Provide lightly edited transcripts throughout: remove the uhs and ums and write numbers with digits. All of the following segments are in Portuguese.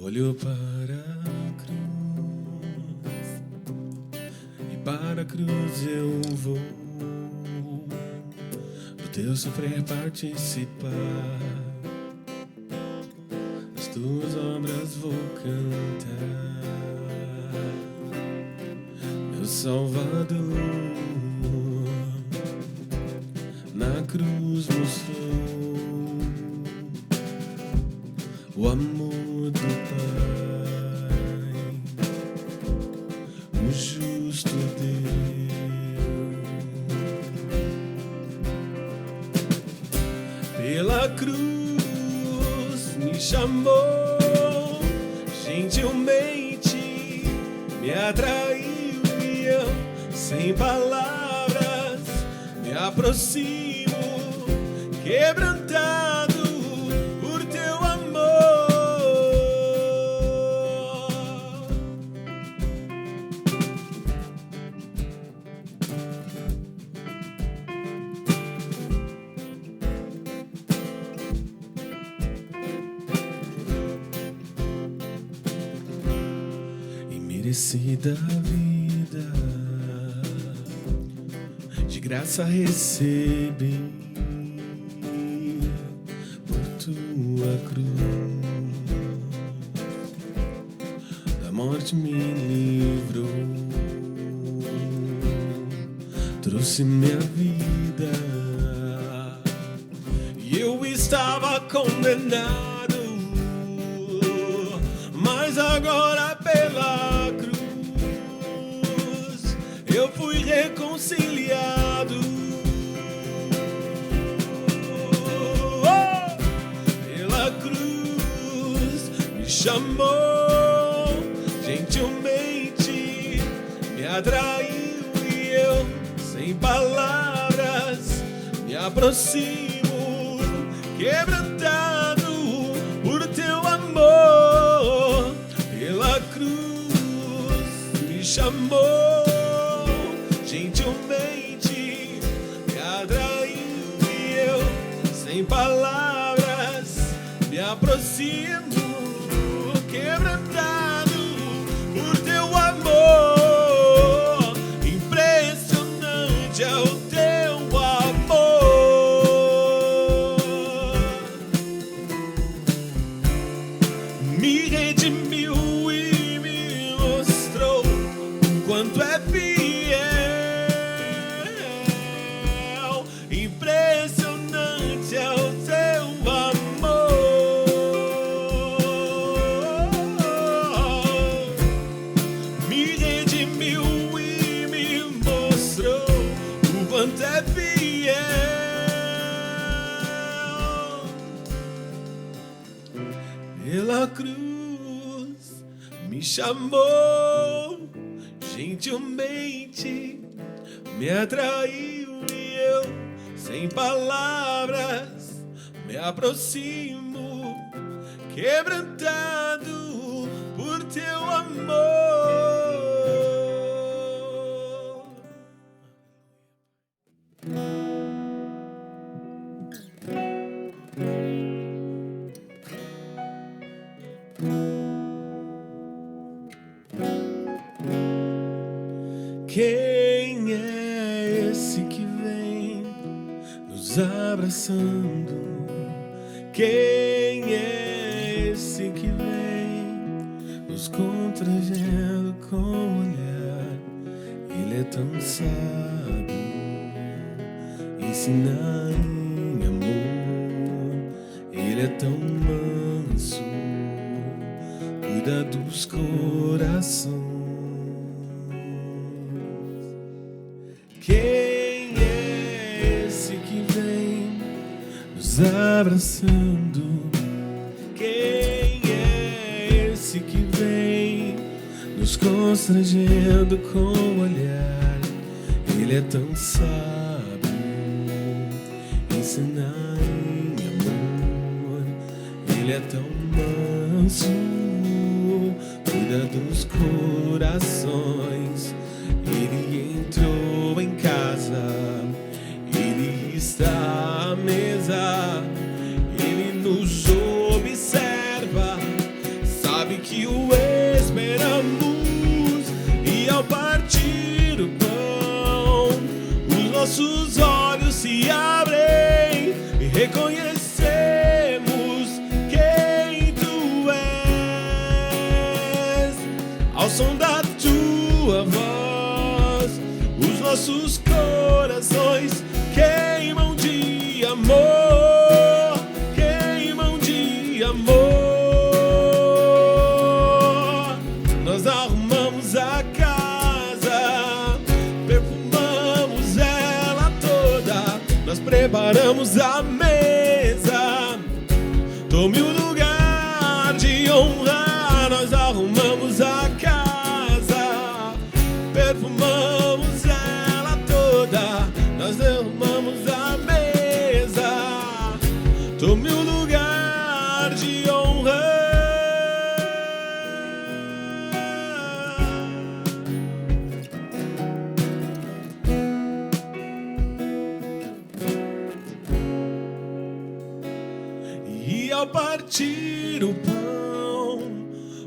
Olho para a cruz e para a cruz eu vou do teu sofrer participar, das tuas obras vou cantar. Meu Salvador na cruz mostrou o amor do Pai, o justo Deus. Pela cruz me chamou, gentilmente me atraiu e eu, sem palavras, me aproximo, quebrantado por teu amor. Imerecida vida, de graça recebi, por tua cruz, da morte me livrou, trouxe minha vida, e eu estava condenado, mas agora pela cruz eu fui reconciliado. Pela cruz me chamou, gentilmente me atraiu e eu, sem palavras, me aproximo, quebrantado por teu amor. Pela cruz me chamou, gentilmente me atraiu e eu, sem palavras, me aproximo, quebrantado por teu amor. Impressionante é o teu amor. Me redimiu e me mostrou o quanto é fiel. Impressionante é o teu amor. Me redimiu e me mostrou o quanto é fiel. Pela cruz me chamou, gentilmente me atraiu e eu, sem palavras, me aproximo, quebrantado por teu amor. Quem é esse que vem nos abraçando? Quem é esse que vem nos constrangendo com o olhar? Ele é tão sábio, ensina em amor. Ele é tão manso, cuida dos corações. Quem é esse que vem nos abraçando? Quem é esse que vem nos constrangendo com o olhar? Ele é tão sábio, ensina em amor. Ele é tão manso, cuida dos corações. Ele entrou em casa, ele está à mesa, ele nos observa, sabe sabe que o esperamos. E ao partir o pão, os nossos olhos se abrem e reconhecemos quem tu és. Ao som da tua voz, os nossos corações queimam de amor, queimam de amor. Nós arrumamos a casa, perfumamos ela toda, nós preparamos a mesa. Tome o lugar de honra, nós arrumamos a casa, perfumamos ela toda, nós arrumamos a mesa. Tome o lugar de honra. E ao partir o pão,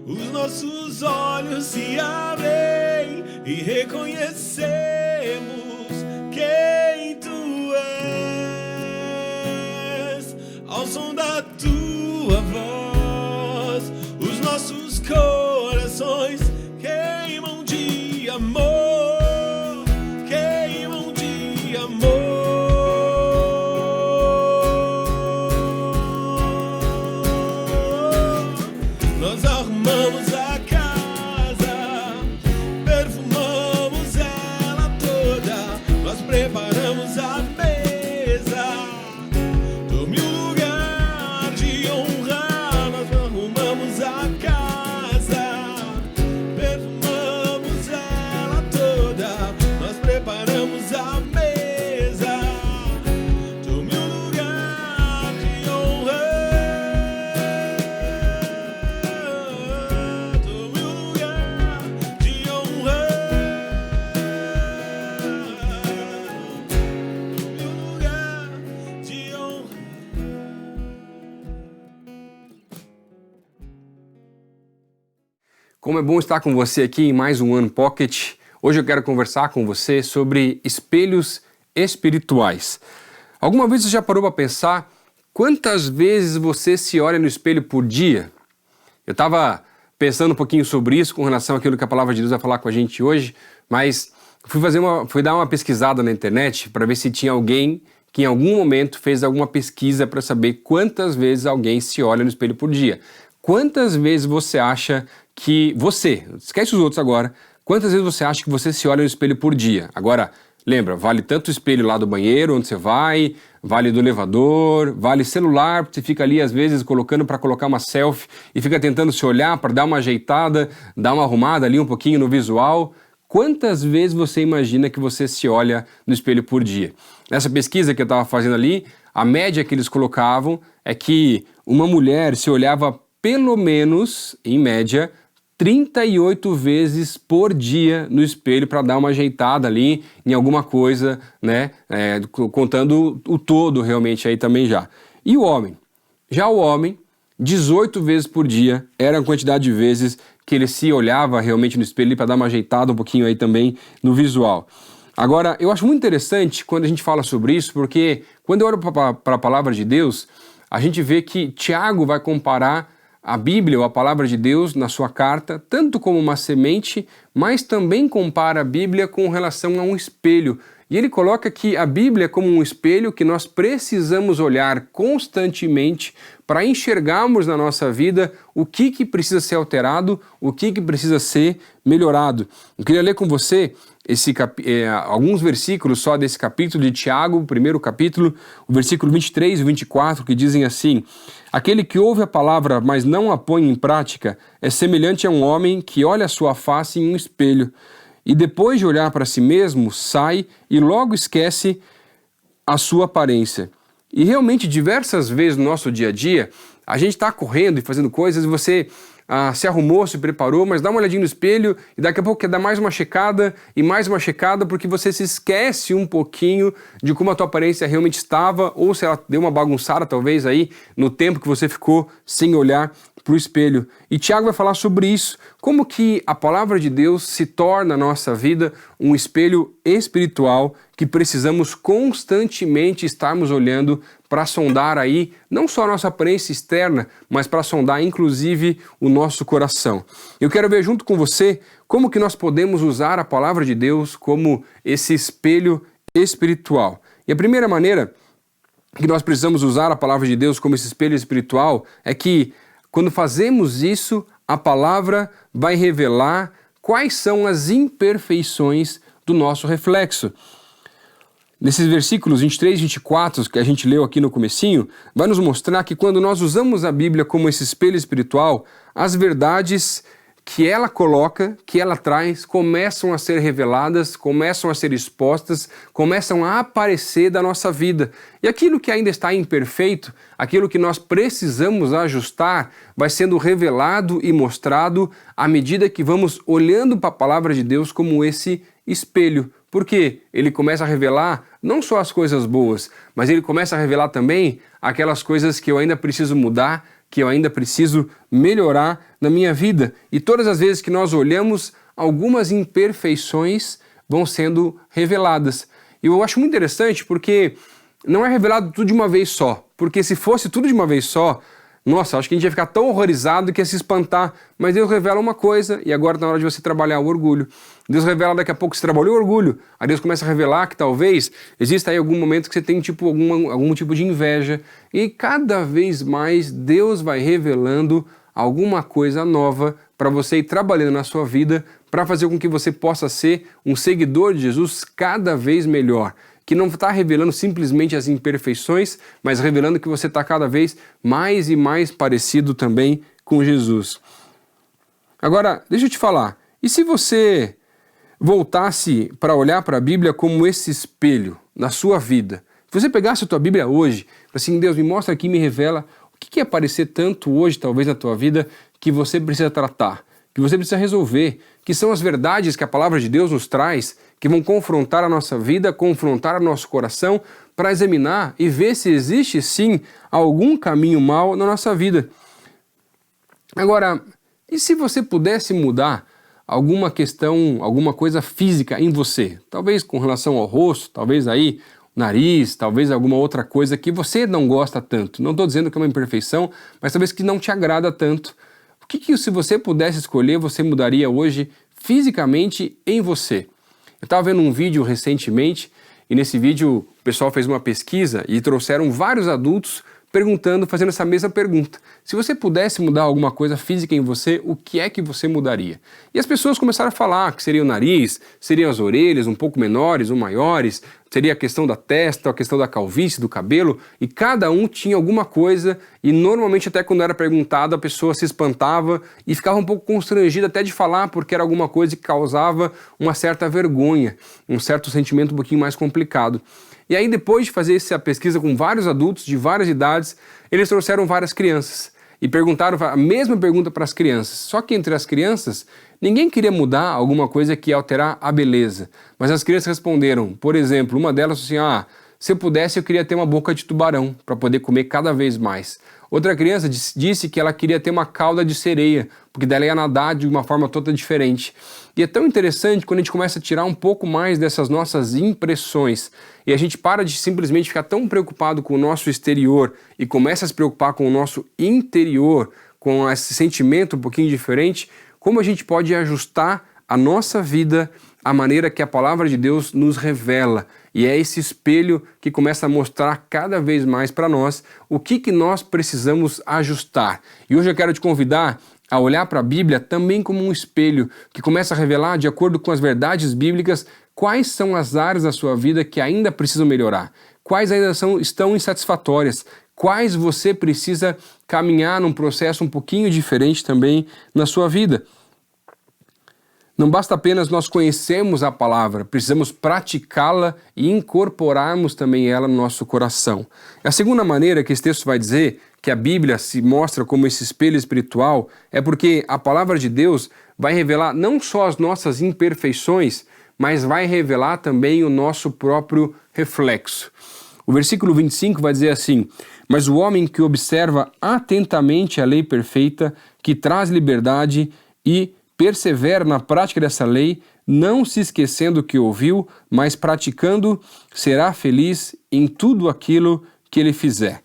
os nossos olhos se abrem e reconhecemos quem tu és. Ao som da tua voz, os nossos corações queimam de amor, queimam de amor. Nós arrumamos a casa, perfumamos ela toda, nós preparamos a mesa. Tome o lugar de honra, nós arrumamos a casa, perfumamos ela toda, nós preparamos a mesa. Tome o lugar de honra. Tome o lugar de honra. Tome o lugar de honra. Como é bom estar com você aqui em mais um One Pocket. Hoje eu quero conversar com você sobre espelhos espirituais. Alguma vez você já parou para pensar quantas vezes você se olha no espelho por dia? Eu estava pensando um pouquinho sobre isso com relação àquilo que a palavra de Deus vai falar com a gente hoje, mas fui dar uma pesquisada na internet para ver se tinha alguém que em algum momento fez alguma pesquisa para saber quantas vezes alguém se olha no espelho por dia. Quantas vezes você acha que você, esquece os outros agora, quantas vezes você acha que você se olha no espelho por dia? Agora, lembra, vale tanto o espelho lá do banheiro, onde você vai, vale do elevador, vale celular, porque você fica ali às vezes colocando para colocar uma selfie e fica tentando se olhar para dar uma ajeitada, dar uma arrumada ali um pouquinho no visual. Quantas vezes você imagina que você se olha no espelho por dia? Nessa pesquisa que eu estava fazendo ali, a média que eles colocavam é que uma mulher se olhava pelo menos, em média, 38 vezes por dia no espelho para dar uma ajeitada ali em alguma coisa, né? Contando o todo realmente aí também já. E o homem? Já o homem, 18 vezes por dia era a quantidade de vezes que ele se olhava realmente no espelho para dar uma ajeitada um pouquinho aí também no visual. Agora, eu acho muito interessante quando a gente fala sobre isso, porque quando eu olho para a palavra de Deus, a gente vê que Tiago vai comparar a Bíblia, ou a palavra de Deus, na sua carta, tanto como uma semente, mas também compara a Bíblia com relação a um espelho. E ele coloca que a Bíblia é como um espelho que nós precisamos olhar constantemente para enxergarmos na nossa vida o que precisa ser alterado, o que precisa ser melhorado. Eu queria ler com você alguns versículos só desse capítulo de Tiago, o primeiro capítulo, o versículo 23 e 24, que dizem assim: aquele que ouve a palavra, mas não a põe em prática, é semelhante a um homem que olha a sua face em um espelho, e depois de olhar para si mesmo, sai e logo esquece a sua aparência. E realmente, diversas vezes no nosso dia a dia, a gente está correndo e fazendo coisas e você se arrumou, se preparou, mas dá uma olhadinha no espelho e daqui a pouco quer dar mais uma checada e mais uma checada porque você se esquece um pouquinho de como a tua aparência realmente estava ou se ela deu uma bagunçada talvez aí no tempo que você ficou sem olhar para o espelho. E Tiago vai falar sobre isso, como que a palavra de Deus se torna na nossa vida um espelho espiritual que precisamos constantemente estarmos olhando para sondar aí, não só a nossa aparência externa, mas para sondar inclusive o nosso coração. Eu quero ver junto com você como que nós podemos usar a palavra de Deus como esse espelho espiritual. E a primeira maneira que nós precisamos usar a palavra de Deus como esse espelho espiritual é que quando fazemos isso, a palavra vai revelar quais são as imperfeições do nosso reflexo. Nesses versículos 23 e 24 que a gente leu aqui no comecinho, vai nos mostrar que quando nós usamos a Bíblia como esse espelho espiritual, as verdades que ela coloca, que ela traz, começam a ser reveladas, começam a ser expostas, começam a aparecer da nossa vida. E aquilo que ainda está imperfeito, aquilo que nós precisamos ajustar, vai sendo revelado e mostrado à medida que vamos olhando para a palavra de Deus como esse espelho. Porque ele começa a revelar não só as coisas boas, mas ele começa a revelar também aquelas coisas que eu ainda preciso mudar, que eu ainda preciso melhorar na minha vida. E todas as vezes que nós olhamos, algumas imperfeições vão sendo reveladas. E eu acho muito interessante porque não é revelado tudo de uma vez só. Porque se fosse tudo de uma vez só, nossa, acho que a gente ia ficar tão horrorizado que ia se espantar. Mas Deus revela uma coisa e agora está na hora de você trabalhar o orgulho. Deus revela daqui a pouco que você trabalhou o orgulho. Aí Deus começa a revelar que talvez exista aí algum momento que você tem algum tipo de inveja. E cada vez mais Deus vai revelando alguma coisa nova para você ir trabalhando na sua vida para fazer com que você possa ser um seguidor de Jesus cada vez melhor. Que não está revelando simplesmente as imperfeições, mas revelando que você está cada vez mais e mais parecido também com Jesus. Agora, deixa eu te falar, e se você voltasse para olhar para a Bíblia como esse espelho na sua vida? Se você pegasse a tua Bíblia hoje, assim, Deus me mostra aqui, me revela o que é aparecer tanto hoje, talvez na tua vida, que você precisa tratar, que você precisa resolver, que são as verdades que a palavra de Deus nos traz, que vão confrontar a nossa vida, confrontar o nosso coração, para examinar e ver se existe sim algum caminho mau na nossa vida. Agora, e se você pudesse mudar alguma questão, alguma coisa física em você? Talvez com relação ao rosto, talvez aí nariz, talvez alguma outra coisa que você não gosta tanto. Não estou dizendo que é uma imperfeição, mas talvez que não te agrada tanto. O que se você pudesse escolher, você mudaria hoje fisicamente em você? Eu estava vendo um vídeo recentemente e nesse vídeo o pessoal fez uma pesquisa e trouxeram vários adultos fazendo essa mesma pergunta. Se você pudesse mudar alguma coisa física em você, o que é que você mudaria? E as pessoas começaram a falar que seria o nariz, seriam as orelhas um pouco menores ou maiores, seria a questão da testa, a questão da calvície, do cabelo, e cada um tinha alguma coisa e normalmente até quando era perguntado a pessoa se espantava e ficava um pouco constrangida até de falar porque era alguma coisa que causava uma certa vergonha, um certo sentimento um pouquinho mais complicado. E aí depois de fazer essa pesquisa com vários adultos de várias idades, eles trouxeram várias crianças e perguntaram a mesma pergunta para as crianças. Só que entre as crianças, ninguém queria mudar alguma coisa que ia alterar a beleza. Mas as crianças responderam, por exemplo, uma delas assim, se eu pudesse eu queria ter uma boca de tubarão para poder comer cada vez mais. Outra criança disse que ela queria ter uma cauda de sereia, porque dela ia nadar de uma forma toda diferente. E é tão interessante quando a gente começa a tirar um pouco mais dessas nossas impressões e a gente para de simplesmente ficar tão preocupado com o nosso exterior e começa a se preocupar com o nosso interior, com esse sentimento um pouquinho diferente, como a gente pode ajustar a nossa vida à maneira que a palavra de Deus nos revela. E é esse espelho que começa a mostrar cada vez mais para nós o que nós precisamos ajustar. E hoje eu quero te convidar a olhar para a Bíblia também como um espelho que começa a revelar, de acordo com as verdades bíblicas, quais são as áreas da sua vida que ainda precisam melhorar, quais ainda estão insatisfatórias, quais você precisa caminhar num processo um pouquinho diferente também na sua vida. Não basta apenas nós conhecermos a palavra, precisamos praticá-la e incorporarmos também ela no nosso coração. A segunda maneira que esse texto vai dizer que a Bíblia se mostra como esse espelho espiritual é porque a palavra de Deus vai revelar não só as nossas imperfeições, mas vai revelar também o nosso próprio reflexo. O versículo 25 vai dizer assim: Mas o homem que observa atentamente a lei perfeita, que traz liberdade e persevera na prática dessa lei, não se esquecendo o que ouviu, mas praticando, será feliz em tudo aquilo que ele fizer.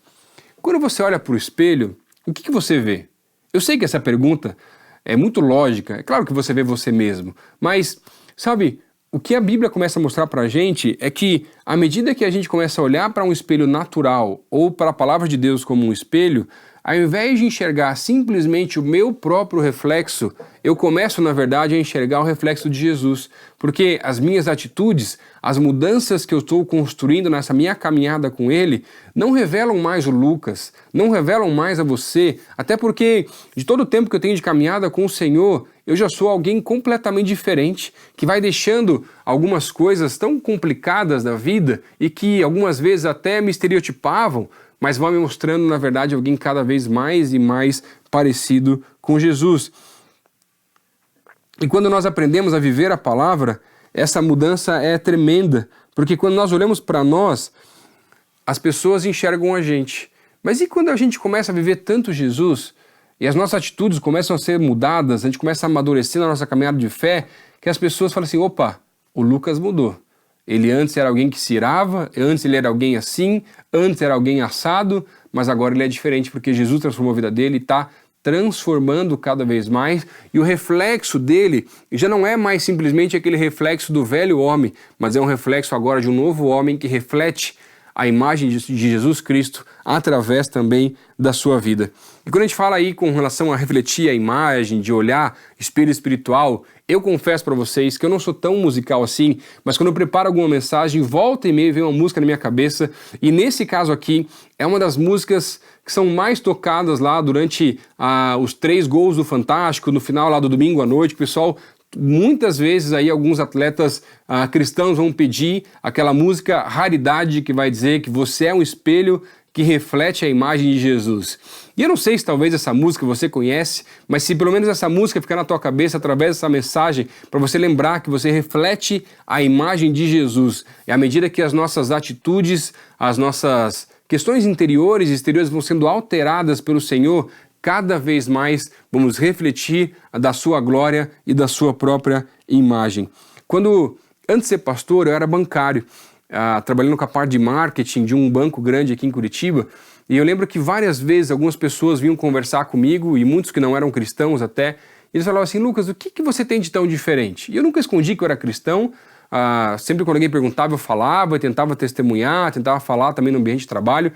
Quando você olha para o espelho, o que você vê? Eu sei que essa pergunta é muito lógica, é claro que você vê você mesmo, mas, sabe, o que a Bíblia começa a mostrar para a gente é que, à medida que a gente começa a olhar para um espelho natural ou para a palavra de Deus como um espelho, ao invés de enxergar simplesmente o meu próprio reflexo, eu começo, na verdade, a enxergar o reflexo de Jesus. Porque as minhas atitudes, as mudanças que eu estou construindo nessa minha caminhada com Ele, não revelam mais o Lucas, não revelam mais a você, até porque de todo o tempo que eu tenho de caminhada com o Senhor, eu já sou alguém completamente diferente, que vai deixando algumas coisas tão complicadas da vida e que algumas vezes até me estereotipavam, mas vai me mostrando, na verdade, alguém cada vez mais e mais parecido com Jesus. E quando nós aprendemos a viver a palavra, essa mudança é tremenda, porque quando nós olhamos para nós, as pessoas enxergam a gente. Mas e quando a gente começa a viver tanto Jesus, e as nossas atitudes começam a ser mudadas, a gente começa a amadurecer na nossa caminhada de fé, que as pessoas falam assim, opa, o Lucas mudou. Ele antes era alguém que se irava, antes ele era alguém assim, antes era alguém assado, mas agora ele é diferente porque Jesus transformou a vida dele e está transformando cada vez mais, e o reflexo dele já não é mais simplesmente aquele reflexo do velho homem, mas é um reflexo agora de um novo homem que reflete a imagem de Jesus Cristo através também da sua vida. E quando a gente fala aí com relação a refletir a imagem, de olhar espelho espiritual, eu confesso para vocês que eu não sou tão musical assim, mas quando eu preparo alguma mensagem, volta e meia vem uma música na minha cabeça, e nesse caso aqui é uma das músicas que são mais tocadas lá durante os 3 gols do Fantástico, no final lá do domingo à noite, o pessoal... Muitas vezes aí alguns atletas cristãos vão pedir aquela música raridade que vai dizer que você é um espelho que reflete a imagem de Jesus. E eu não sei se talvez essa música você conhece, mas se pelo menos essa música ficar na tua cabeça através dessa mensagem, para você lembrar que você reflete a imagem de Jesus. E à medida que as nossas atitudes, as nossas questões interiores e exteriores vão sendo alteradas pelo Senhor, cada vez mais vamos refletir da sua glória e da sua própria imagem. Antes de ser pastor, eu era bancário, trabalhando com a parte de marketing de um banco grande aqui em Curitiba, e eu lembro que várias vezes algumas pessoas vinham conversar comigo, e muitos que não eram cristãos até, e eles falavam assim, Lucas, o que você tem de tão diferente? E eu nunca escondi que eu era cristão, sempre quando alguém perguntava eu falava, eu tentava testemunhar, tentava falar também no ambiente de trabalho,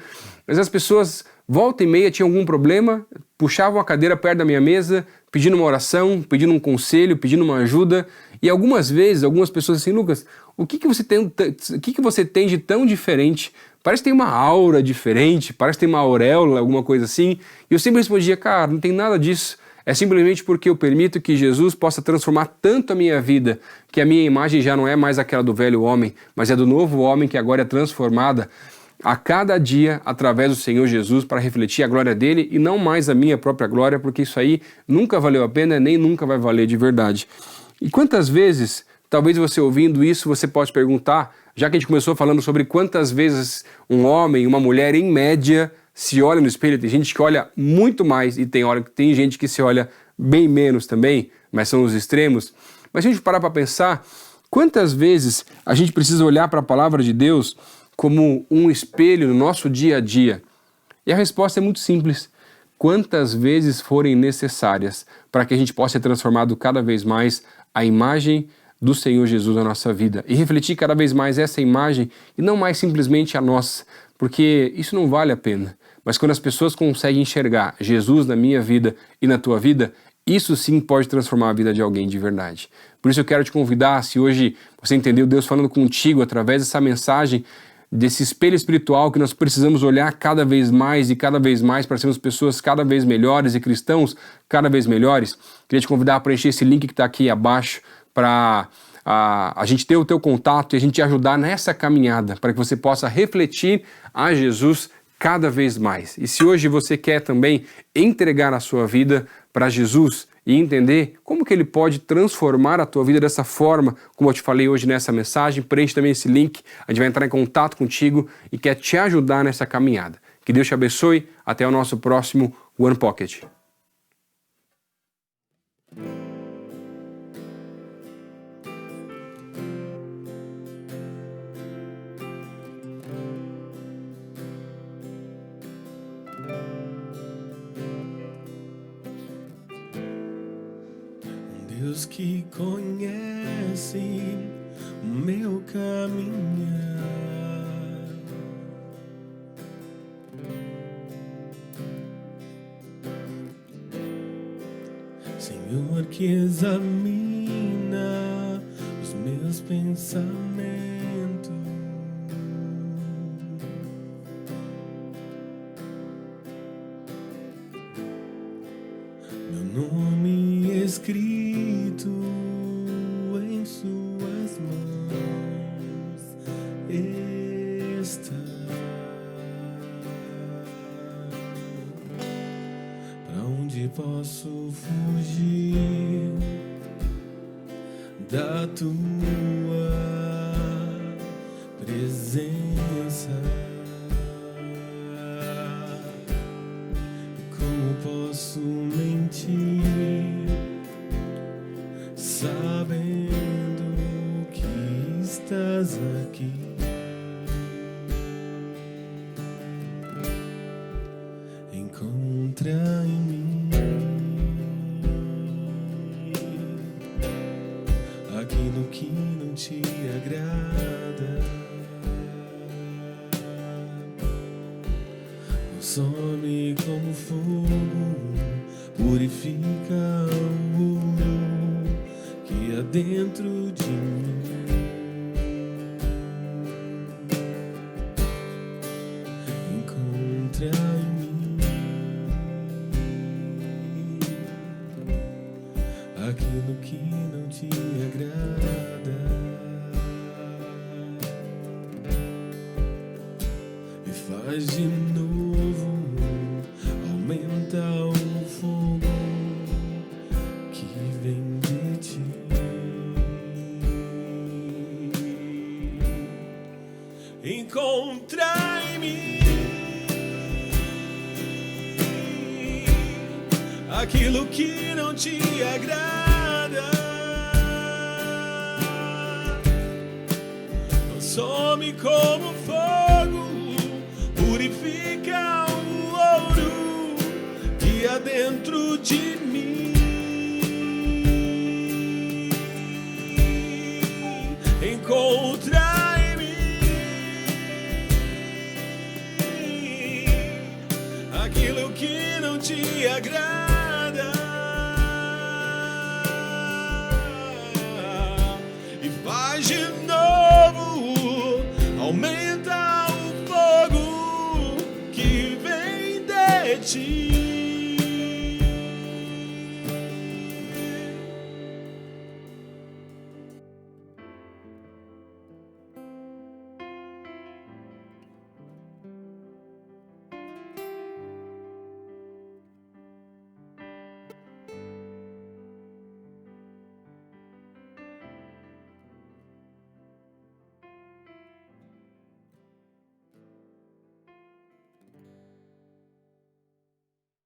mas as pessoas... Volta e meia tinha algum problema, puxavam a cadeira perto da minha mesa, pedindo uma oração, pedindo um conselho, pedindo uma ajuda. E algumas vezes, algumas pessoas assim, Lucas, o que você tem de tão diferente? Parece que tem uma aura diferente, parece que tem uma auréola, alguma coisa assim. E eu sempre respondia, cara, não tem nada disso. É simplesmente porque eu permito que Jesus possa transformar tanto a minha vida, que a minha imagem já não é mais aquela do velho homem, mas é do novo homem que agora é transformada a cada dia através do Senhor Jesus para refletir a glória dele e não mais a minha própria glória, porque isso aí nunca valeu a pena nem nunca vai valer de verdade. E quantas vezes, talvez você ouvindo isso, você pode perguntar, já que a gente começou falando sobre quantas vezes um homem, uma mulher em média se olha no espelho, tem gente que olha muito mais e tem gente que se olha bem menos também, mas são os extremos. Mas se a gente parar para pensar, quantas vezes a gente precisa olhar para a palavra de Deus como um espelho no nosso dia a dia? E a resposta é muito simples. Quantas vezes forem necessárias para que a gente possa ser transformado cada vez mais à imagem do Senhor Jesus na nossa vida e refletir cada vez mais essa imagem e não mais simplesmente a nossa, porque isso não vale a pena. Mas quando as pessoas conseguem enxergar Jesus na minha vida e na tua vida, isso sim pode transformar a vida de alguém de verdade. Por isso eu quero te convidar, se hoje você entendeu Deus falando contigo através dessa mensagem, desse espelho espiritual que nós precisamos olhar cada vez mais e cada vez mais para sermos pessoas cada vez melhores e cristãos cada vez melhores, queria te convidar a preencher esse link que está aqui abaixo para a gente ter o teu contato e a gente te ajudar nessa caminhada, para que você possa refletir a Jesus cada vez mais. E se hoje você quer também entregar a sua vida para Jesus e entender como que ele pode transformar a tua vida dessa forma, como eu te falei hoje nessa mensagem, preenche também esse link, a gente vai entrar em contato contigo e quer te ajudar nessa caminhada. Que Deus te abençoe. Até o nosso próximo One Pocket. Deus que conhece o meu caminhar, Senhor que examina os meus pensamentos, meu nome escrito em suas mãos está. Pra onde posso fugir da tua presença? Como posso mentir sabendo que estás aqui? Encontra em mim aquilo que não te agrada. Consome como fogo, purifica o ouro que há dentro de mim. Encontra em mim aquilo que não te agrada e faz de novo, aumenta o fogo que vem de ti. Encontra em mim aquilo que não te agrada, consome como fogo, purifica o ouro que há dentro de mim. Encontra em mim aquilo que não te agrada e faz de novo, aumenta o fogo que vem de ti.